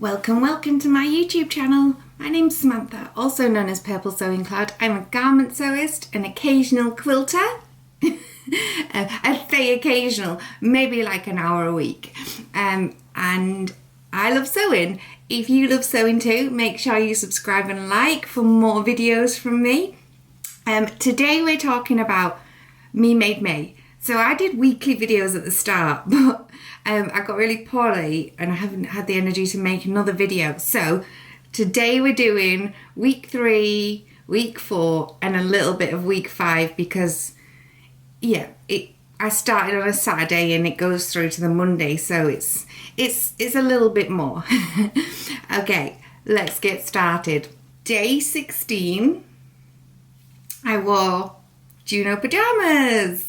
Welcome to my YouTube channel. My name's Samantha, also known as Purple Sewing Cloud. I'm a garment sewist, an occasional quilter. I say occasional, maybe like an hour a week. And I love sewing. If you love sewing too, make sure you subscribe and like for more videos from me. Today we're talking about MeMadeMay. So I did weekly videos at the start, but I got really poorly and I haven't had the energy to make another video. So today we're doing week 3, week 4 and a little bit of week 5 because I started on a Saturday and it goes through to the Monday, so it's a little bit more. Okay, let's get started. Day 16, I wore Juno pajamas.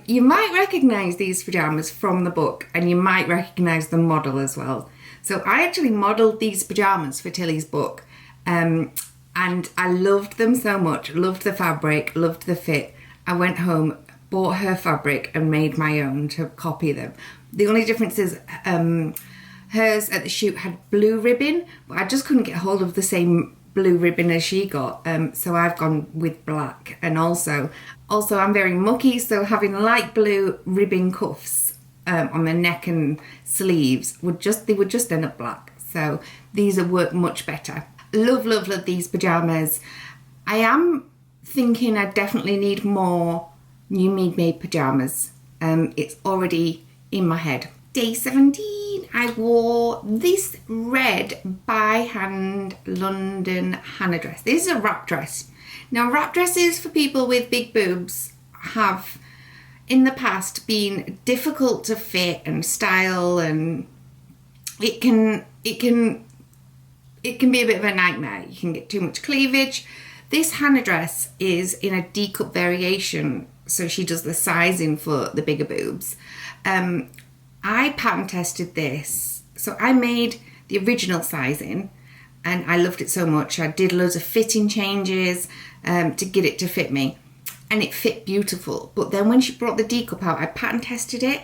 You might recognise these pajamas from the book and you might recognise the model as well. So I actually modelled these pajamas for Tilly's book and I loved them so much, loved the fabric, loved the fit. I went home, bought her fabric and made my own to copy them. The only difference is hers at the shoot had blue ribbon, but I just couldn't get hold of the same blue ribbon as she got, so I've gone with black. And also I'm very mucky, so having light blue ribbon cuffs on the neck and sleeves would just end up black, so these would work much better. Love these pajamas. I am thinking I definitely need more new MeMadeMay pajamas. It's already in my head. Day 17, I wore this red by hand London Hannah dress. This is a wrap dress. Now, wrap dresses for people with big boobs have in the past been difficult to fit and style, and it can be a bit of a nightmare. You can get too much cleavage. This Hannah dress is in a D-cup variation, so she does the sizing for the bigger boobs. I pattern tested this, so I made the original sizing and I loved it so much. I did loads of fitting changes to get it to fit me, and it fit beautiful. But then when she brought the D-cup out, I pattern tested it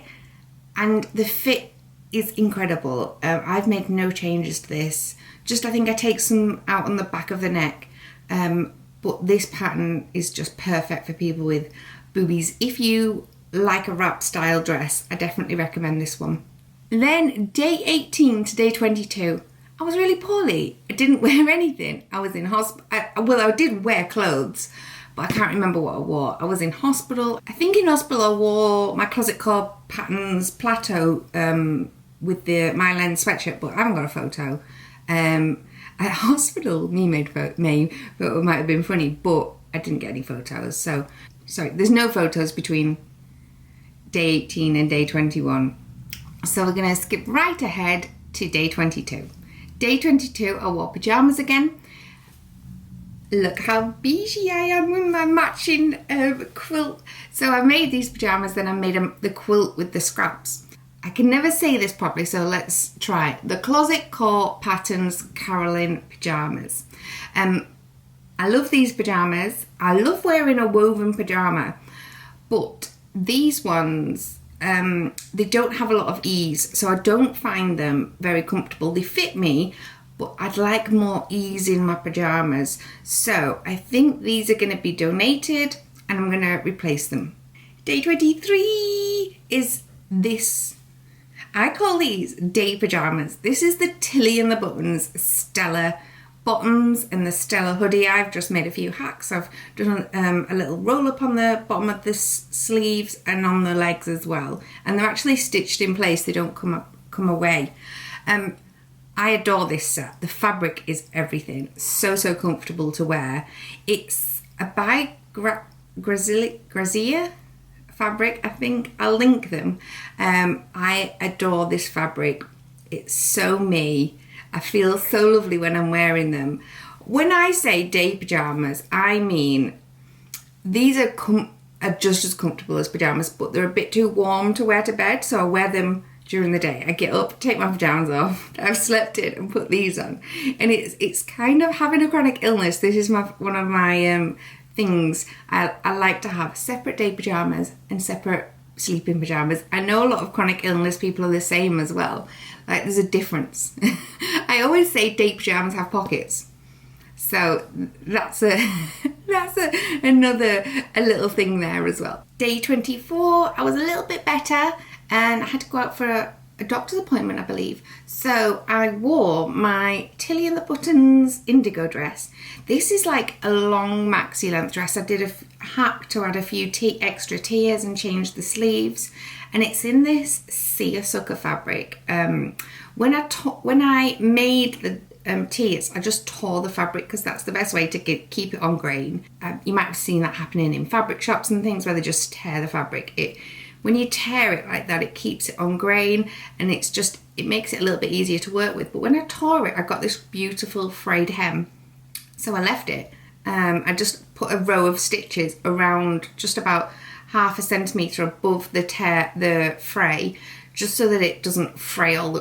and the fit is incredible. I've made no changes to this. Just I think I take some out on the back of the neck, but this pattern is just perfect for people with boobies. If you like a wrap style dress, I definitely recommend this one. Then day 18 to day 22, I was really poorly. I didn't wear anything. I was in hospital. I did wear clothes, but I can't remember what I wore. I was in hospital. I think in hospital I wore my Closet Core Patterns Plateau with the My Lens sweatshirt, but I haven't got a photo. At hospital, MeMadeMay photo might have been funny, but I didn't get any photos. So, sorry, there's no photos between day 18 and day 21. So we're going to skip right ahead to day 22. Day 22, I wore pajamas again. Look how beigey I am with my matching quilt. So I made these pajamas, then I made the quilt with the scraps. I can never say this properly, so let's try. The Closet Core Patterns Caroline pajamas. I love these pajamas. I love wearing a woven pajama, but these ones, they don't have a lot of ease, so I don't find them very comfortable. They fit me, but I'd like more ease in my pajamas. So I think these are going to be donated and I'm going to replace them. Day 23 is this. I call these day pajamas. This is the Tilly and the Buttons Stella bottoms and the Stella hoodie. I've just made a few hacks. I've done a little roll up on the bottom of the sleeves and on the legs as well, and they're actually stitched in place. They don't come away. I adore this set. The fabric is everything. So comfortable to wear. It's a by Grazia fabric, I think. I'll link them. I adore this fabric. It's so me. I feel so lovely when I'm wearing them. When I say day pajamas, I mean these are just as comfortable as pajamas, but they're a bit too warm to wear to bed, so I wear them during the day. I get up, take my pajamas off, I've slept in, and put these on. And it's kind of having a chronic illness. This is one of my things. I like to have separate day pajamas and separate sleep in pajamas. I know a lot of chronic illness people are the same as well. Like, there's a difference. I always say day pajamas have pockets. So that's another little thing there as well. Day 24, I was a little bit better and I had to go out for a doctor's appointment, I believe. So I wore my Tilly and the Buttons Indigo dress. This is like a long maxi length dress. I did a hack to add a few extra tiers and change the sleeves. And it's in this seersucker fabric. When I made the tiers, I just tore the fabric because that's the best way to keep it on grain. You might have seen that happening in fabric shops and things where they just tear the fabric. When you tear it like that, it keeps it on grain and it makes it a little bit easier to work with. But when I tore it, I got this beautiful frayed hem. So I left it. I just put a row of stitches around just about 1/2 centimetre above the fray, just so that it doesn't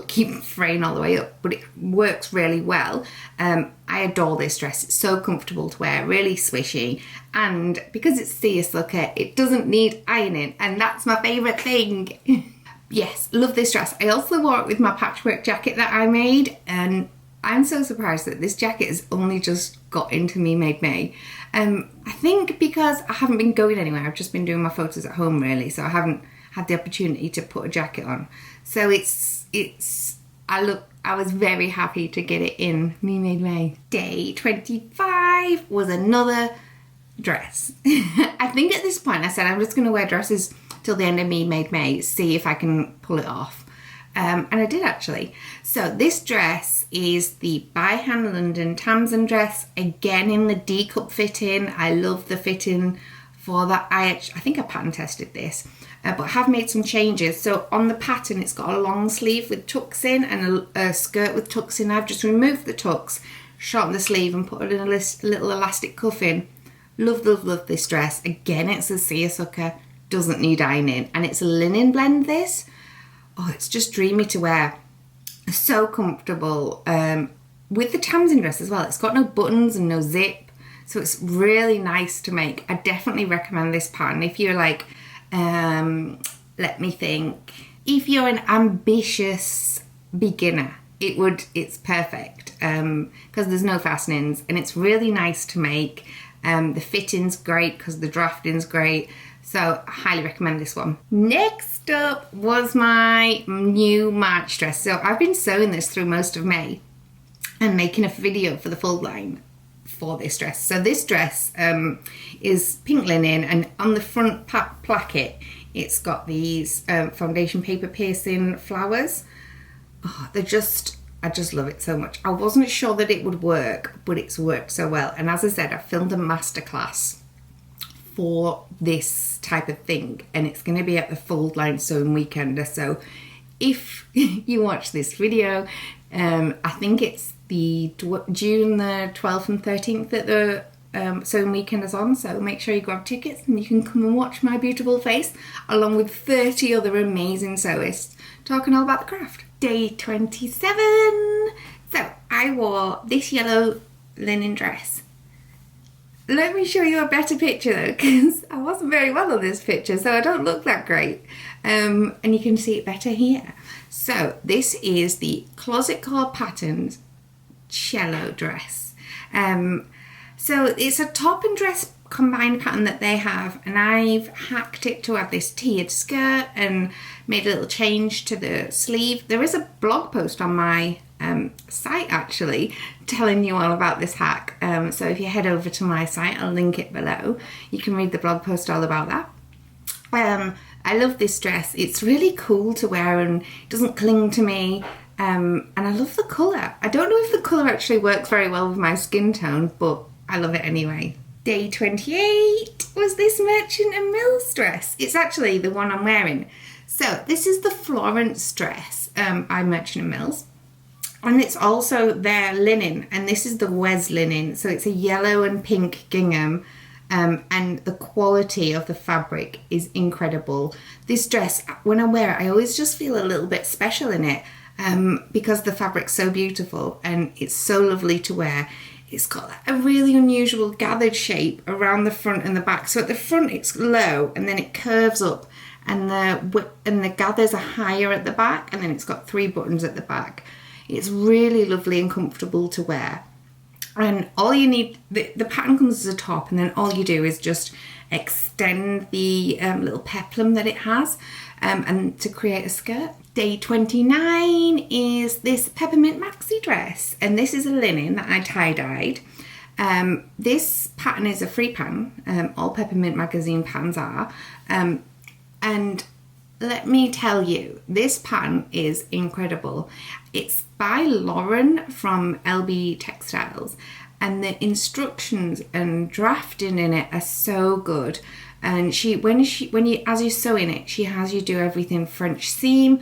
keep fraying all the way up, but it works really well. I adore this dress. It's so comfortable to wear, really swishy, and because it's seersucker, it doesn't need ironing, and that's my favourite thing. Yes, love this dress. I also wore it with my patchwork jacket that I made, and I'm so surprised that this jacket has only just got into MeMadeMay. I think because I haven't been going anywhere, I've just been doing my photos at home really, so I haven't had the opportunity to put a jacket on. So I was very happy to get it in MeMadeMay. Day 25 was another dress. I think at this point I said I'm just going to wear dresses till the end of MeMadeMay, see if I can pull it off. And I did actually. So this dress is the By Hand London Tamsin dress, again in the D-cup fitting. I love the fitting for that. I think I pattern tested this, but I have made some changes. So on the pattern, it's got a long sleeve with tucks in and a skirt with tucks in. I've just removed the tucks, shortened the sleeve and put in a little elastic cuff in. Love, love, love this dress. Again, it's a seersucker, doesn't need ironing, and it's a linen blend this. Oh, it's just dreamy to wear. So comfortable. With the Tamsin dress as well, it's got no buttons and no zip, so it's really nice to make. I definitely recommend this pattern if you're like, let me think, if you're an ambitious beginner, it's perfect because there's no fastenings and it's really nice to make. The fitting's great because the drafting's great. So I highly recommend this one. Next up was my new March dress. So I've been sewing this through most of May and making a video for the full line for this dress. So this dress is pink linen, and on the front placket it's got these foundation paper piercing flowers. Oh, I just love it so much. I wasn't sure that it would work, but it's worked so well. And as I said, I filmed a masterclass for this type of thing, and it's going to be at the Fold Line Sewing Weekend. So if you watch this video, I think it's the June the 12th and 13th that the Sewing Weekend is on, so make sure you grab tickets and you can come and watch my beautiful face along with 30 other amazing sewists talking all about the craft. Day 27. So I wore this yellow linen dress. Let me show you a better picture though, because I wasn't very well on this picture, so I don't look that great. And you can see it better here. So this is the Closet Core Patterns Cello dress. So it's a top and dress combined pattern that they have, and I've hacked it to add this tiered skirt and made a little change to the sleeve. There is a blog post on my site actually telling you all about this hack, so if you head over to my site, I'll link it below. You can read the blog post all about that. I love this dress. It's really cool to wear and it doesn't cling to me, and I love the colour. I don't know if the colour actually works very well with my skin tone, but I love it anyway. Day 28 was this Merchant and Mills dress. It's actually the one I'm wearing. So this is the Florence dress by Merchant and Mills. And it's also their linen, and this is the Wes linen. So it's a yellow and pink gingham, and the quality of the fabric is incredible. This dress, when I wear it, I always just feel a little bit special in it because the fabric's so beautiful and it's so lovely to wear. It's got a really unusual gathered shape around the front and the back. So at the front it's low and then it curves up and the gathers are higher at the back, and then it's got 3 buttons at the back. It's really lovely and comfortable to wear. And all you need, the pattern comes as a top, and then all you do is just extend the little peplum that it has and to create a skirt. Day 29 is this Peppermint maxi dress, and this is a linen that I tie-dyed. This pattern is a free pattern, all Peppermint magazine patterns are, and let me tell you, this pattern is incredible. It's by Lauren from LB Textiles, and the instructions and drafting in it are so good. And as you sew in it, she has you do everything French seam,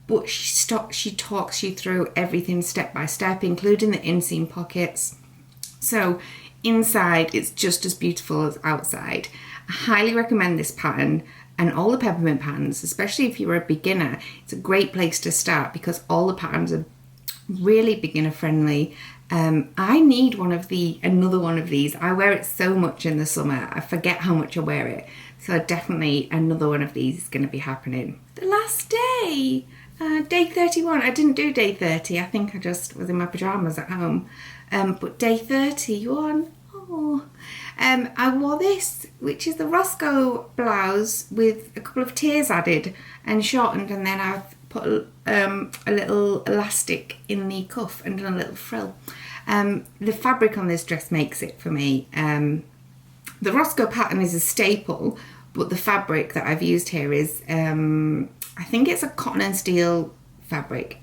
but she talks you through everything step by step, including the inseam pockets. So inside, it's just as beautiful as outside. I highly recommend this pattern. And all the Peppermint patterns, especially if you're a beginner, it's a great place to start because all the patterns are really beginner friendly. I need another one of these. I wear it so much in the summer, I forget how much I wear it. So definitely another one of these is going to be happening. The last day, day 31. I didn't do day 30. I think I just was in my pajamas at home. But day 31, I wore this, which is the Rosco blouse with a couple of tiers added and shortened, and then I've put a little elastic in the cuff and done a little frill. The fabric on this dress makes it for me. The Rosco pattern is a staple, but the fabric that I've used here is, I think it's a cotton and steel fabric.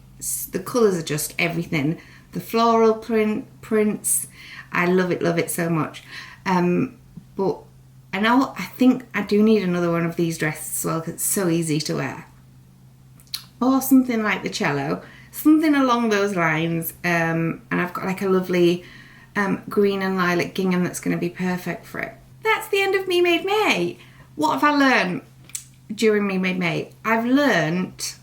The colours are just everything. The floral prints, I love it so much. But I think I do need another one of these dresses as well because it's so easy to wear. Or something like the Cello, something along those lines. And I've got like a lovely green and lilac gingham that's going to be perfect for it. That's the end of MeMadeMay. What have I learned during MeMadeMay? I've learned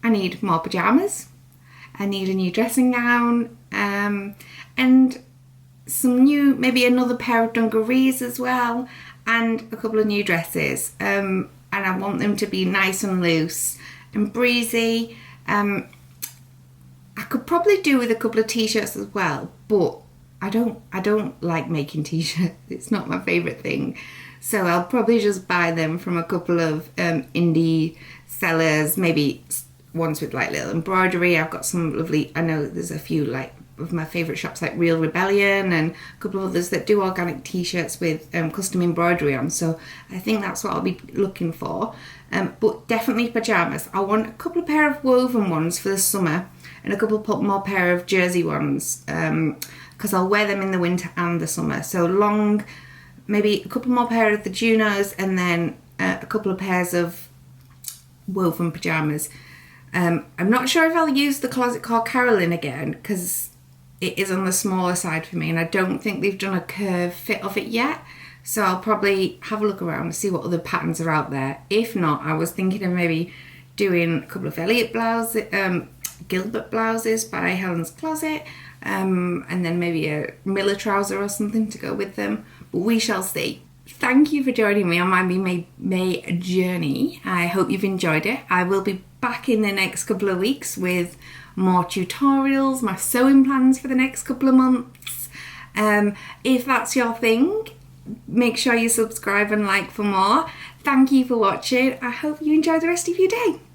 I need more pajamas. I need a new dressing gown. And some maybe another pair of dungarees as well, and a couple of new dresses. And I want them to be nice and loose and breezy. I could probably do with a couple of t-shirts as well, but I don't like making t-shirts. It's not my favourite thing. So I'll probably just buy them from a couple of indie sellers, maybe ones with like little embroidery. I've got some lovely, I know there's a few like of my favourite shops like Real Rebellion and a couple of others that do organic t-shirts with custom embroidery on, so I think that's what I'll be looking for. But definitely pajamas. I want a couple of pair of woven ones for the summer and a couple more pair of jersey ones because I'll wear them in the winter and the summer. So long, maybe a couple more pair of the Junos and then a couple of pairs of woven pajamas. I'm not sure if I'll use the Closet Core Carolyn again because it is on the smaller side for me, and I don't think they've done a curve fit of it yet. So I'll probably have a look around and see what other patterns are out there. If not, I was thinking of maybe doing a couple of Elliot blouses, Gilbert blouses by Helen's Closet, and then maybe a Miller trouser or something to go with them. But we shall see. Thank you for joining me on my MeMadeMay journey. I hope you've enjoyed it. I will be back in the next couple of weeks with more tutorials, my sewing plans for the next couple of months. If that's your thing, make sure you subscribe and like for more. Thank you for watching. I hope you enjoy the rest of your day.